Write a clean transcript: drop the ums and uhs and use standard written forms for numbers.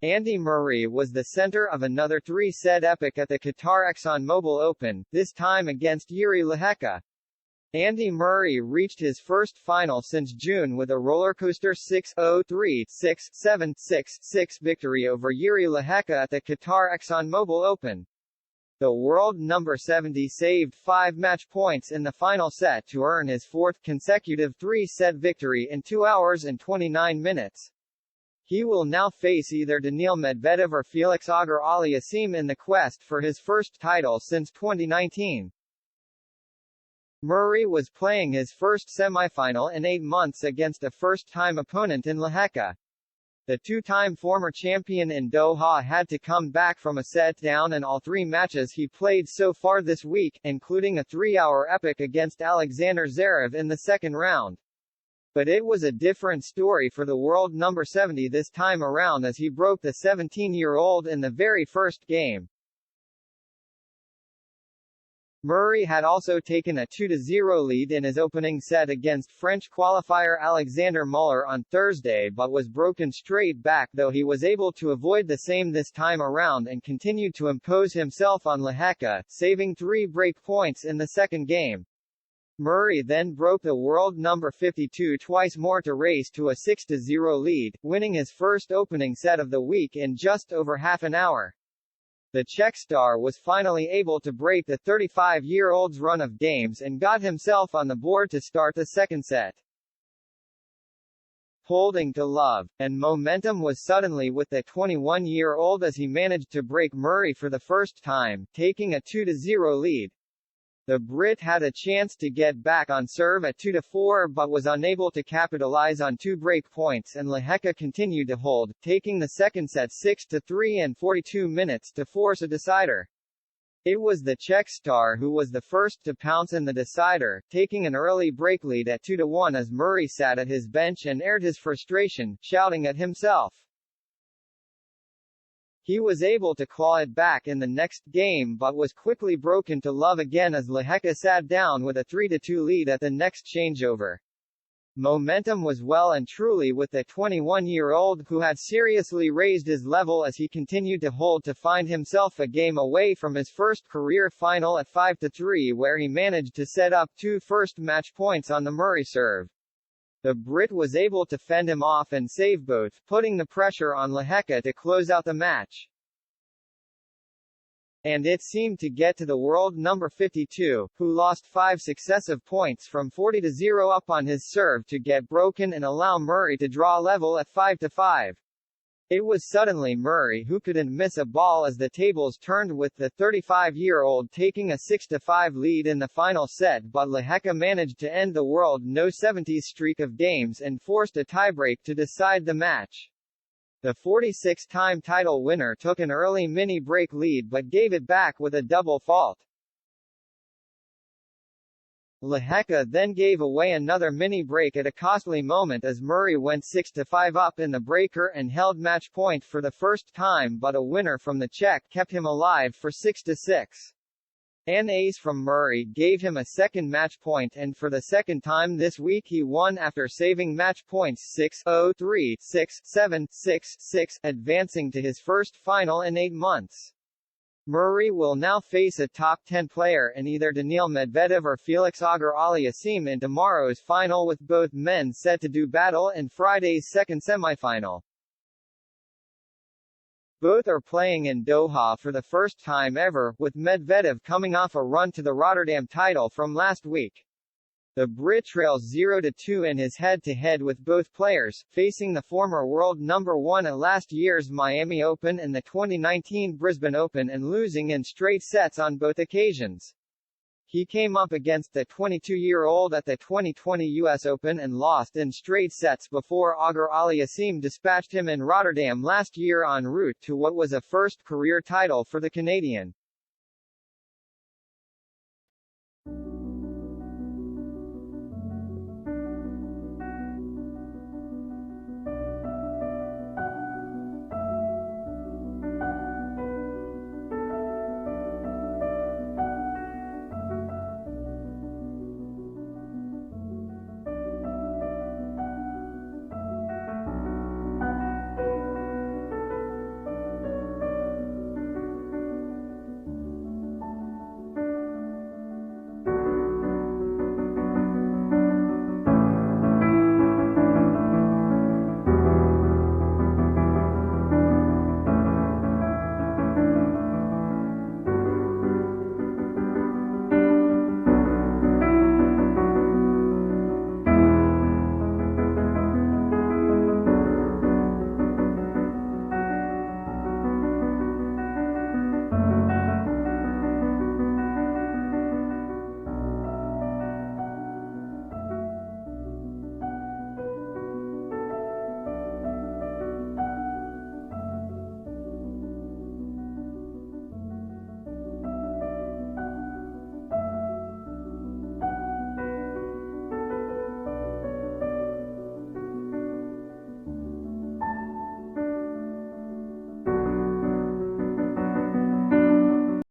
Andy Murray was the center of another three-set epic at the Qatar ExxonMobil Open, this time against Jiri Lehecka. Andy Murray reached his first final since June with a rollercoaster 6-0-3, 6-7, 6-6 victory over Jiri Lehecka at the Qatar ExxonMobil Open. The world number 70 saved 5 match points in the final set to earn his fourth consecutive three-set victory in 2 hours and 29 minutes. He will now face either Daniil Medvedev or Felix Auger-Aliassime in the quest for his first title since 2019. Murray was playing his first semifinal in 8 months against a first-time opponent in Lehecka. The two-time former champion in Doha had to come back from a set down in all 3 matches he played so far this week, including a 3-hour epic against Alexander Zverev in the second round. But it was a different story for the world number 70 this time around as he broke the 17-year-old in the very first game. Murray had also taken a 2-0 lead in his opening set against French qualifier Alexander Muller on Thursday but was broken straight back, though he was able to avoid the same this time around and continued to impose himself on Lehecka, saving 3 break points in the second game. Murray then broke the world number 52 twice more to race to a 6-0 lead, winning his first opening set of the week in just over half an hour. The Czech star was finally able to break the 35-year-old's run of games and got himself on the board to start the second set. Holding to love, and momentum was suddenly with the 21-year-old as he managed to break Murray for the first time, taking a 2-0 lead. The Brit had a chance to get back on serve at 2-4 but was unable to capitalize on 2 break points, and Lehecka continued to hold, taking the second set 6-3 and 42 minutes to force a decider. It was the Czech star who was the first to pounce in the decider, taking an early break lead at 2-1 as Murray sat at his bench and aired his frustration, shouting at himself. He was able to claw it back in the next game but was quickly broken to love again as Lehecka sat down with a 3-2 lead at the next changeover. Momentum was well and truly with the 21-year-old who had seriously raised his level as he continued to hold to find himself a game away from his first career final at 5-3 where he managed to set up 2 first match points on the Murray serve. The Brit was able to fend him off and save both, putting the pressure on Lehecka to close out the match. And it seemed to get to the world number 52, who lost 5 successive points from 40-0 up on his serve to get broken and allow Murray to draw level at 5-5. It was suddenly Murray who couldn't miss a ball as the tables turned, with the 35-year-old taking a 6-5 lead in the final set, but Lehecka managed to end the world no-70s streak of games and forced a tiebreak to decide the match. The 46-time title winner took an early mini-break lead but gave it back with a double fault. Lehecka then gave away another mini-break at a costly moment as Murray went 6-5 up in the breaker and held match point for the first time, but a winner from the Czech kept him alive for 6-6. An ace from Murray gave him a second match point, and for the second time this week he won after saving match points 6-0-3, 6-7, 6-6, advancing to his first final in 8 months. Murray will now face a top 10 player in either Daniil Medvedev or Felix Auger-Aliassime in tomorrow's final, with both men set to do battle in Friday's second semifinal. Both are playing in Doha for the first time ever, with Medvedev coming off a run to the Rotterdam title from last week. The Brit trails 0-2 in his head-to-head with both players, facing the former world number 1 at last year's Miami Open and the 2019 Brisbane Open, and losing in straight sets on both occasions. He came up against the 22-year-old at the 2020 US Open and lost in straight sets before Auger-Aliassime dispatched him in Rotterdam last year en route to what was a first career title for the Canadian.